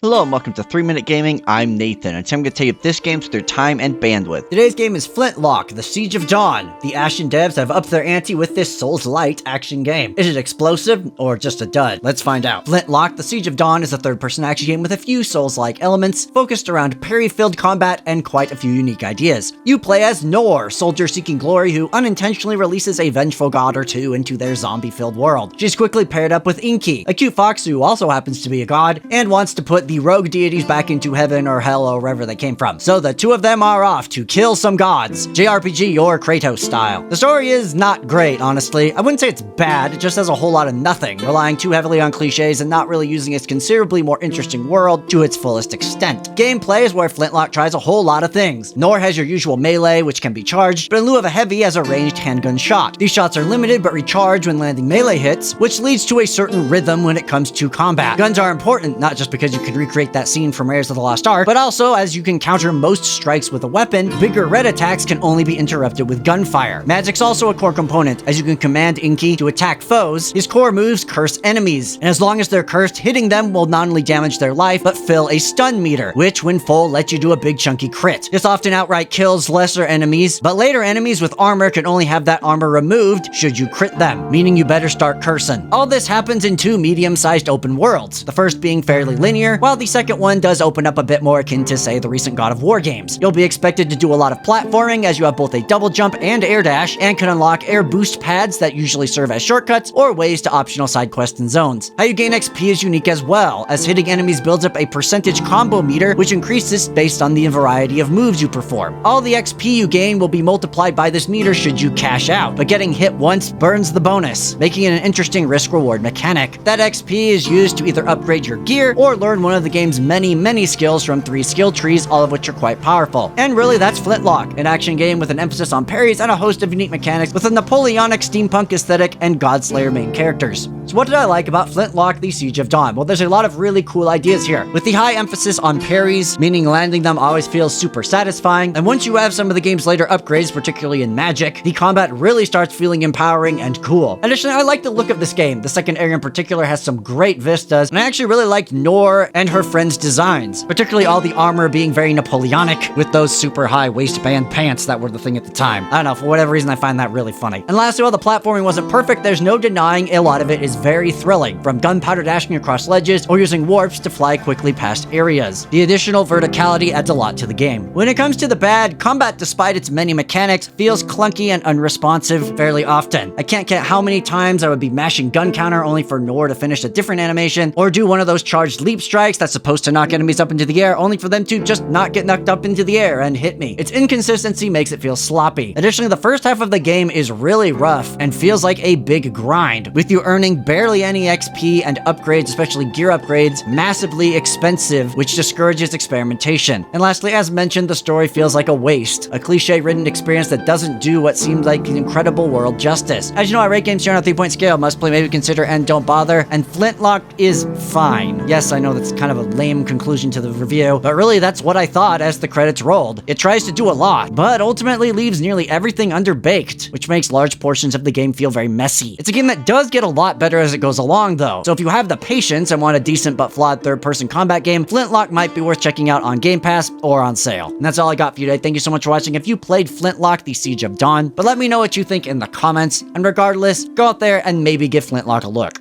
Hello and welcome to 3 Minute Gaming. I'm Nathan, and today I'm going to tell you if this game's worth their time and bandwidth. Today's game is Flintlock, The Siege of Dawn. The Ashen devs have upped their ante with this Souls-Lite action game. Is it explosive or just a dud? Let's find out. Flintlock, The Siege of Dawn is a third-person action game with a few Souls-like elements, focused around parry-filled combat and quite a few unique ideas. You play as Nor, soldier seeking glory who unintentionally releases a vengeful god or two into their zombie-filled world. She's quickly paired up with Inky, a cute fox who also happens to be a god, and wants to put the rogue deities back into heaven or hell or wherever they came from. So the two of them are off to kill some gods, JRPG or Kratos style. The story is not great, honestly. I wouldn't say it's bad, it just has a whole lot of nothing, relying too heavily on cliches and not really using its considerably more interesting world to its fullest extent. Gameplay is where Flintlock tries a whole lot of things. Nor has your usual melee, which can be charged, but in lieu of a heavy, has a ranged handgun shot. These shots are limited but recharge when landing melee hits, which leads to a certain rhythm when it comes to combat. Guns are important, not just because you can recreate that scene from Raiders of the Lost Ark, but also as you can counter most strikes with a weapon, bigger red attacks can only be interrupted with gunfire. Magic's also a core component, as you can command Inky to attack foes. His core moves curse enemies, and as long as they're cursed, hitting them will not only damage their life, but fill a stun meter, which when full lets you do a big chunky crit. This often outright kills lesser enemies, but later enemies with armor can only have that armor removed should you crit them, meaning you better start cursing. All this happens in two medium-sized open worlds, the first being fairly linear, while the second one does open up a bit more akin to, say, the recent God of War games. You'll be expected to do a lot of platforming, as you have both a double jump and air dash, and can unlock air boost pads that usually serve as shortcuts or ways to optional side quests and zones. How you gain XP is unique as well, as hitting enemies builds up a percentage combo meter, which increases based on the variety of moves you perform. All the XP you gain will be multiplied by this meter should you cash out, but getting hit once burns the bonus, making it an interesting risk-reward mechanic. That XP is used to either upgrade your gear or learn one of the game's many skills from 3 skill trees, all of which are quite powerful. And really, that's Flintlock, an action game with an emphasis on parries and a host of unique mechanics with a Napoleonic steampunk aesthetic and Godslayer main characters. So what did I like about Flintlock, The Siege of Dawn? Well, there's a lot of really cool ideas here, with the high emphasis on parries, meaning landing them always feels super satisfying, and once you have some of the game's later upgrades, particularly in Magic, the combat really starts feeling empowering and cool. Additionally, I like the look of this game. The second area in particular has some great vistas, and I actually really liked Nor and her friends' designs, particularly all the armor being very Napoleonic with those super high waistband pants that were the thing at the time. I don't know, for whatever reason I find that really funny. And lastly, while the platforming wasn't perfect, there's no denying a lot of it is very thrilling, from gunpowder dashing across ledges or using warps to fly quickly past areas. The additional verticality adds a lot to the game. When it comes to the bad, combat despite its many mechanics feels clunky and unresponsive fairly often. I can't count how many times I would be mashing gun counter only for Nor to finish a different animation, or do one of those charged leap strikes that's supposed to knock enemies up into the air only for them to just not get knocked up into the air and hit me. Its inconsistency makes it feel sloppy. Additionally, the first half of the game is really rough and feels like a big grind, with you earning barely any XP and upgrades, especially gear upgrades, massively expensive, which discourages experimentation. And lastly, as mentioned, the story feels like a waste, a cliche-ridden experience that doesn't do what seems like an incredible world justice. As you know, I rate games here on a 3-point scale: must play, maybe consider, and don't bother, and Flintlock is fine. Yes, I know that's kind of a lame conclusion to the review, but really that's what I thought as the credits rolled. It tries to do a lot, but ultimately leaves nearly everything underbaked, which makes large portions of the game feel very messy. It's a game that does get a lot better as it goes along though, so if you have the patience and want a decent but flawed third-person combat game, Flintlock might be worth checking out on Game Pass or on sale. And that's all I got for you today. Thank you so much for watching. If you played Flintlock, The Siege of Dawn, but let me know what you think in the comments, and regardless, go out there and maybe give Flintlock a look.